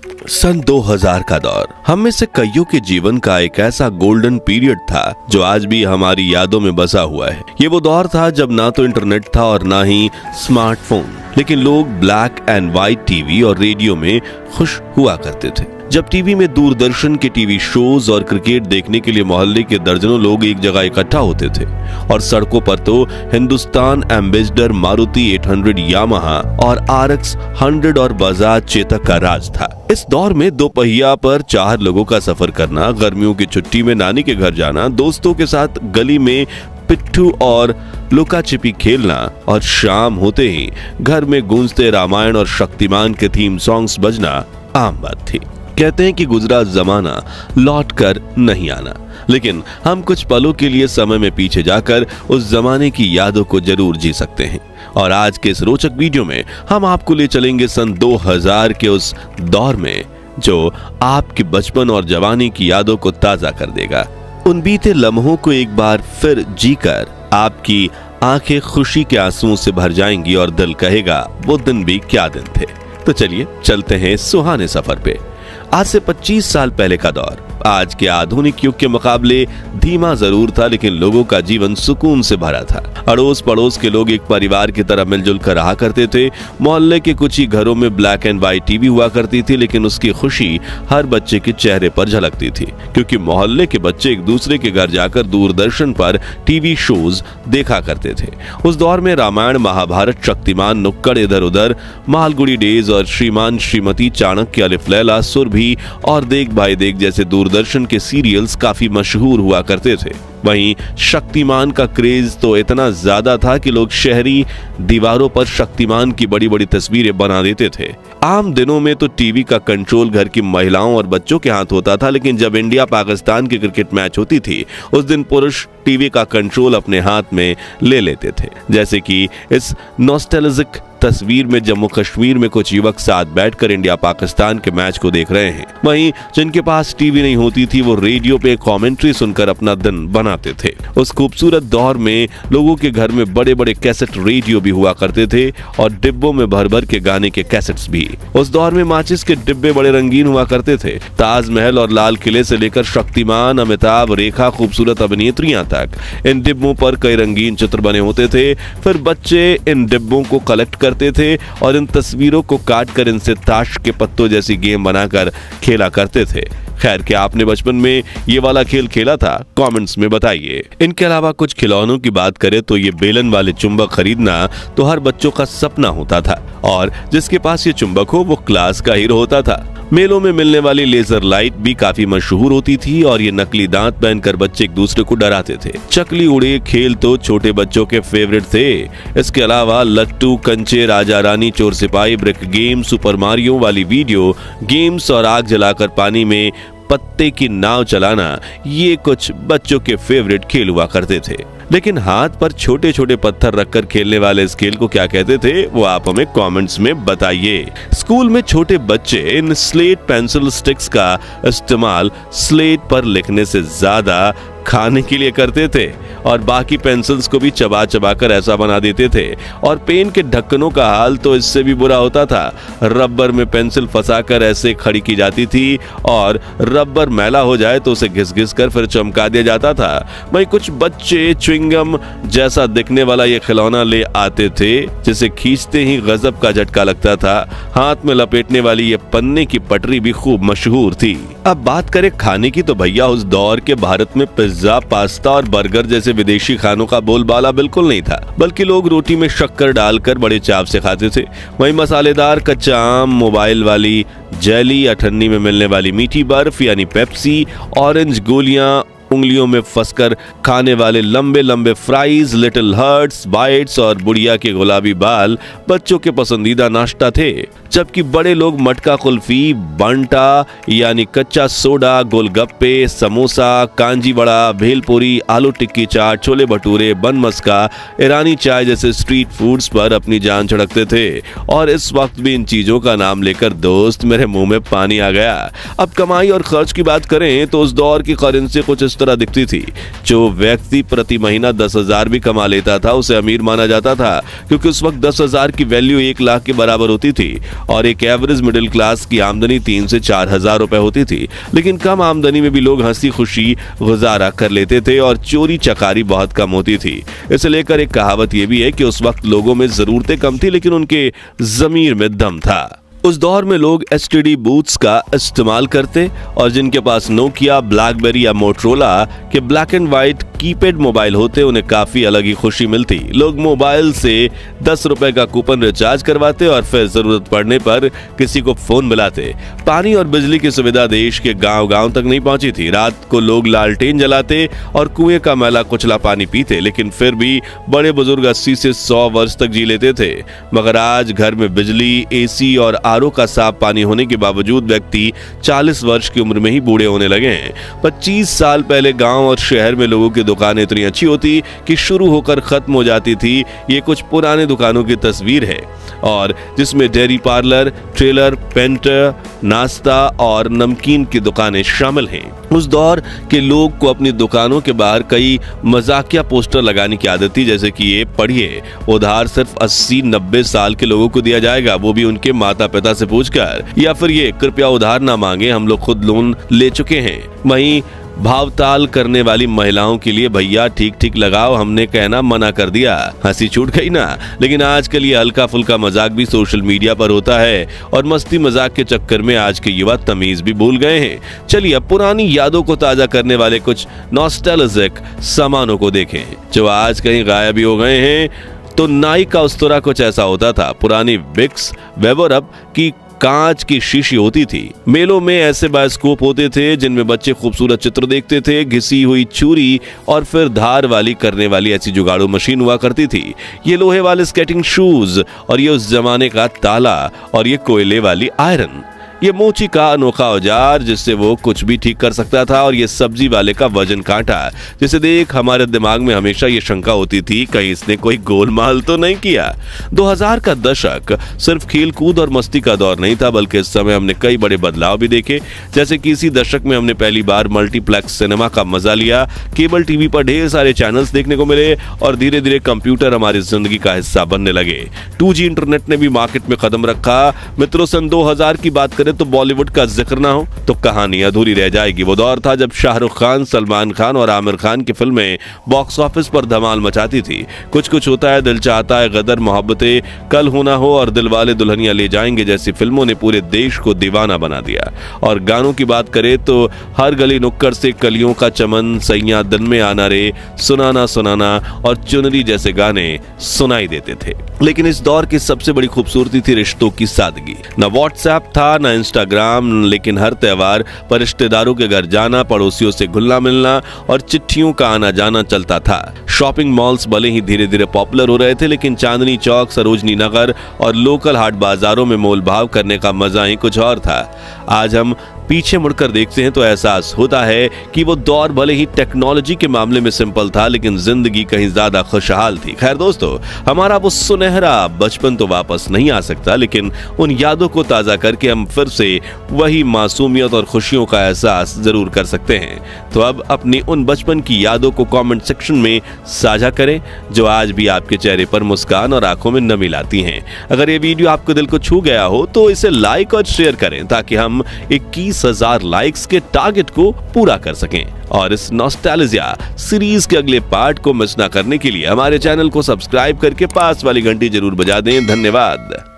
सन 2000 का दौर हम में से कईयों के जीवन का एक ऐसा गोल्डन पीरियड था जो आज भी हमारी यादों में बसा हुआ है। ये वो दौर था जब ना तो इंटरनेट था और ना ही स्मार्टफोन, लेकिन लोग ब्लैक एंड व्हाइट टीवी और रेडियो में खुश हुआ करते थे। जब टीवी में दूरदर्शन के टीवी शोज और क्रिकेट देखने के लिए मोहल्ले के दर्जनों लोग एक जगह इकट्ठा होते थे और सड़कों पर तो हिंदुस्तान एम्बेसडर, मारुति 800 यामाहा और RX 100 और बजाज चेतक का राज था। इस दौर में दो पहिया पर 4 लोगों का सफर करना, गर्मियों की छुट्टी में नानी के घर जाना, दोस्तों के साथ गली में पिट्ठू और लुका छिपी खेलना और शाम होते ही घर में गूंजते रामायण और शक्तिमान के थीम सॉन्ग्स बजना आम बात थी। कहते हैं कि गुजरा जमाना लौट कर नहीं आना, लेकिन हम कुछ पलों के लिए समय में पीछे जाकर उस जमाने की यादों को जरूर जी सकते हैं। और आज के इस रोचक वीडियो में हम आपको ले चलेंगे सन 2000 के उस दौर में जो आपके बचपन और जवानी की यादों को ताजा कर देगा। उन बीते लम्हों को एक बार फिर जीकर आपकी आंखें खुशी के आंसुओं से भर जाएंगी और दिल कहेगा वो दिन भी क्या दिन थे। तो चलिए चलते हैं सुहाने सफर पे। आज से 25 साल पहले का दौर आज के आधुनिक युग के मुकाबले धीमा जरूर था, लेकिन लोगों का जीवन सुकून से भरा था। अड़ोस पड़ोस के लोग एक परिवार की तरह मिलजुल कर रहा करते थे। मोहल्ले के कुछ ही घरों में ब्लैक एंड व्हाइट टीवी हुआ करती थी, लेकिन उसकी खुशी हर बच्चे के चेहरे पर झलकती थी, क्योंकि मोहल्ले के बच्चे एक दूसरे के घर जाकर दूरदर्शन पर टीवी शोज देखा करते थे। उस दौर में रामायण, महाभारत, शक्तिमान, नुक्कड़ इधर उधर, मालगुड़ी डेज और श्रीमान श्रीमती, चाणक्य, अलिफ लैला, सुरभि और देख भाई देख जैसे दूरदर्शन के सीरियल्स काफी मशहूर हुआ करते थे। वहीं शक्तिमान का क्रेज तो इतना ज्यादा था कि लोग शहरी दीवारों पर शक्तिमान की बड़ी बड़ी तस्वीरें बना देते थे। आम दिनों में तो टीवी का कंट्रोल घर की महिलाओं और बच्चों के हाथ होता था, लेकिन जब इंडिया पाकिस्तान की क्रिकेट मैच होती थी उस दिन पुरुष टीवी का कंट्रोल अपने हाथ में ले लेते थे। जैसे कि इस नॉस्टैल्जिक तस्वीर में जम्मू कश्मीर में कुछ युवक साथ बैठकर इंडिया पाकिस्तान के मैच को देख रहे हैं। वहीं जिनके पास टीवी नहीं होती थी वो रेडियो पे कमेंट्री सुनकर अपना दिन बनाते थे। उस खूबसूरत दौर में लोगों के घर में बड़े बड़े कैसेट रेडियो भी हुआ करते थे और डिब्बों में भर भर के गाने के कैसेट्स भी। उस दौर में माचिस के डिब्बे बड़े रंगीन हुआ करते थे। ताजमहल और लाल किले से लेकर शक्तिमान, अमिताभ, रेखा, खूबसूरत अभिनेत्रियां तक इन डिब्बों पर कई रंगीन चित्र बने होते थे। फिर बच्चे इन डिब्बों को कलेक्ट करते थे और इन तस्वीरों को काट कर इनसे ताश के पत्तों जैसी गेम बनाकर खेला करते थे। खैर, क्या आपने बचपन में ये वाला खेल खेला था? कमेंट्स में बताइए। इनके अलावा कुछ खिलौनों की बात करें तो ये बेलन वाले चुंबक खरीदना तो हर बच्चों का सपना होता था और जिसके पास ये चुंबक हो वो क्लास का हीरो होता था। मेलों में मिलने वाली लेजर लाइट भी काफी मशहूर होती थी और ये नकली दांत पहनकर बच्चे एक दूसरे को डराते थे। चकली उड़े खेल तो छोटे बच्चों के फेवरेट थे। इसके अलावा लट्टू, कंचे, राजा रानी, चोर सिपाही, ब्रिक गेम, सुपर मारियो वाली वीडियो गेम्स और आग जलाकर पानी में पत्ते की नाव चलाना, ये कुछ बच्चों के फेवरेट खेल हुआ करते थे। लेकिन हाथ पर छोटे छोटे पत्थर रखकर खेलने वाले इस खेल को क्या कहते थे वो आप हमें कमेंट्स में बताइए। स्कूल में छोटे बच्चे इन स्लेट पेंसिल स्टिक्स का इस्तेमाल स्लेट पर लिखने से ज्यादा खाने के लिए करते थे और बाकी पेंसिल्स को भी चबा चबा कर ऐसा बना देते थे। और पेन के ढक्कनों का हाल तो इससे भी बुरा होता था। रबर में पेंसिल फंसाकर ऐसे खड़ी की जाती थी और रबर मैला हो जाए तो उसे घिस घिस कर फिर चमका दिया जाता था। वहीं कुछ बच्चे च्युइंगम जैसा दिखने वाला ये खिलौना ले आते थे जिसे खींचते ही गजब का झटका लगता था। हाथ में लपेटने वाली ये पन्ने की पटरी भी खूब मशहूर थी। अब बात करें खाने की तो भैया उस दौर के भारत में पिज्जा, पास्ता और बर्गर जैसे विदेशी खानों का बोलबाला बिल्कुल नहीं था, बल्कि लोग रोटी में शक्कर डालकर बड़े चाव से खाते थे। वहीं मसालेदार कच्चा आम, मोबाइल वाली जेली, अठन्नी में मिलने वाली मीठी बर्फ यानी पेप्सी, ऑरेंज गोलियां, उंगलियों में फंसकर खाने वाले लंबे लंबे फ्राइज, लिटिल हर्ट्स, बाइट्स और बुढ़िया के गुलाबी बाल बच्चों के पसंदीदा नाश्ता थे। जबकि बड़े लोग मटका कुल्फी, बंटा यानी कच्चा सोडा, गोलगप्पे, समोसा, कांजी वड़ा, भेलपुरी, आलू टिक्की चाट, छोले भटूरे, बन मस्का, ईरानी चाय जैसे स्ट्रीट फूड्स पर अपनी जान छिड़कते थे। और इस वक्त भी इन चीजों का नाम लेकर दोस्त मेरे मुंह में पानी आ गया। अब कमाई और खर्च की बात करें तो उस दौर की करेंसी कुछ इस कुछ तरह दिखती थी। जो व्यक्ति प्रति महीना 10,000 भी कमा लेता था उसे अमीर माना जाता था, क्योंकि उस वक्त 10,000 की वैल्यू 1 लाख के बराबर होती थी और एक एवरेज मिडिल क्लास की आमदनी 3 से 4,000 रुपए होती थी। लेकिन कम आमदनी में भी लोग हंसी खुशी गुजारा कर लेते थे और चोरी चकारी बहुत कम होती थी। इसे लेकर एक कहावत यह भी है कि उस वक्त लोगों में जरूरतें कम थी लेकिन उनके ज़मीर में दम था। उस दौर में लोग एसटीडी बूथ्स का इस्तेमाल करते और जिनके पास नोकिया, ब्लैकबेरी या मोटरोला के black and white keypad mobile होते उन्हें काफी अलग ही खुशी मिलती। लोग मोबाइल से 10 रुपए का कूपन रिचार्ज करवाते और फिर जरूरत पड़ने पर किसी को फोन मिलाते। पानी और बिजली की सुविधा देश के गांव-गांव तक नहीं पहुंची थी। रात को लोग लालटेन जलाते और कुएं का मैला कुचला पानी पीते, लेकिन फिर भी बड़े बुजुर्ग 80 से 100 वर्ष तक जी लेते थे। मगर आज घर में बिजली, एसी और आरओ का साफ पानी होने के बावजूद व्यक्ति 40 वर्ष की उम्र में ही बूढ़े होने लगे हैं। 25 साल पहले गांव और शहर में लोगों की दुकानें इतनी अच्छी होती कि शुरू होकर खत्म हो जाती थी। ये कुछ पुराने दुकानों की तस्वीर है और जिसमें डेयरी पार्लर, ट्रेलर, पेंटर, नाश्ता और नमकीन की दुकानें शामिल हैं। उस दौर के लोग को अपनी दुकानों के बाहर कई मजाकिया पोस्टर लगाने की आदत थी, जैसे कि ये पढ़िए, उधार सिर्फ 80-90 साल के लोगों को दिया जाएगा, वो भी उनके माता पिता से पूछकर, या फिर ये कृपया उधार ना मांगे, हम लोग खुद लोन ले चुके हैं। वहीं भावताल करने वाली महिलाओं के लिए, भैया ठीक ठीक लगाओ, हमने कहना मना कर दिया। हंसी छूट गई ना। लेकिन आजकल ये हल्का फुल्का मजाक भी सोशल मीडिया पर होता है और मस्ती मजाक के चक्कर में आज के युवा तमीज भी भूल गए हैं। चलिए अब पुरानी यादों को ताजा करने वाले कुछ नॉस्टैल्जिक सामानों को देखें जो आज कहीं गायब भी हो गए हैं। तो नाई का उस्तरा कुछ ऐसा होता था। पुरानी विक्स वेबरअप की कांच की शीशी होती थी। मेलों में ऐसे बायोस्कोप होते थे जिनमें बच्चे खूबसूरत चित्र देखते थे। घिसी हुई छुरी और फिर धार वाली करने वाली ऐसी जुगाड़ू मशीन हुआ करती थी। ये लोहे वाले स्केटिंग शूज और ये उस जमाने का ताला और ये कोयले वाली आयरन। ये मोची का अनोखा औजार जिससे वो कुछ भी ठीक कर सकता था और ये सब्जी वाले का वजन कांटा जिसे देख हमारे दिमाग में हमेशा ये शंका होती थी कहीं इसने कोई गोलमाल तो नहीं किया। 2000 का दशक सिर्फ खेल कूद और मस्ती का दौर नहीं था, बल्कि इस समय हमने कई बड़े बदलाव भी देखे। जैसे कि इसी दशक में हमने पहली बार मल्टीप्लेक्स सिनेमा का मजा लिया। केबल टीवी पर ढेर सारे चैनल्स देखने को मिले और धीरे धीरे कंप्यूटर हमारी जिंदगी का हिस्सा बनने लगे। 2G इंटरनेट ने भी मार्केट में कदम रखा। मित्रों, सन 2000 की बात तो बॉलीवुड का जिक्र ना हो तो कहानी अधूरी रह जाएगी। वो दौर था जब शाहरुख खान, सलमान खान और आमिर खान की फिल्में बॉक्स ऑफिस पर धमाल मचाती थी। कुछ कुछ होता है, दिल चाहता है, गदर, मोहब्बतें, कल हो ना हो और दिलवाले दुल्हनिया ले जाएंगे जैसी फिल्मों ने पूरे देश को दीवाना बना दिया। और गानों की बात करें तो हर गली नुक्कड़ से कलियों का चमन, सैया दिन में आना रे, सुनाना सुनाना और चुनरी जैसे गाने सुनाई देते थे। लेकिन इस दौर की सबसे बड़ी खूबसूरती थी रिश्तों की सादगी। न व्हाट्सएप था, न इंस्टाग्राम, लेकिन हर त्योहार पर रिश्तेदारों के घर जाना, पड़ोसियों से घुलना मिलना और चिट्ठियों का आना जाना चलता था। शॉपिंग मॉल्स भले ही धीरे धीरे पॉपुलर हो रहे थे, लेकिन चांदनी चौक, सरोजनी नगर और लोकल हाट बाजारों में मोल भाव करने का मजा ही कुछ और था। आज हम पीछे मुड़कर देखते हैं तो एहसास होता है कि वो दौर भले ही टेक्नोलॉजी के मामले में सिंपल था, लेकिन जिंदगी कहीं ज्यादा खुशहाल थी। खैर दोस्तों, हमारा वो सुनहरा बचपन तो वापस नहीं आ सकता, लेकिन उन यादों को ताजा करके हम फिर से वही मासूमियत और खुशियों का एहसास जरूर कर सकते हैं। तो अब अपनी उन बचपन की यादों को कमेंट सेक्शन में साझा करें जो आज भी आपके चेहरे पर मुस्कान और आंखों में नमी लाती हैं। अगर ये वीडियो आपको दिल को छू गया हो तो इसे लाइक और शेयर करें ताकि हम 21,000 लाइक्स के टारगेट को पूरा कर सकें। और इस नॉस्टैल्जिया सीरीज के अगले पार्ट को मिस ना करने के लिए हमारे चैनल को सब्सक्राइब करके पास वाली घंटी जरूर बजा दें। धन्यवाद।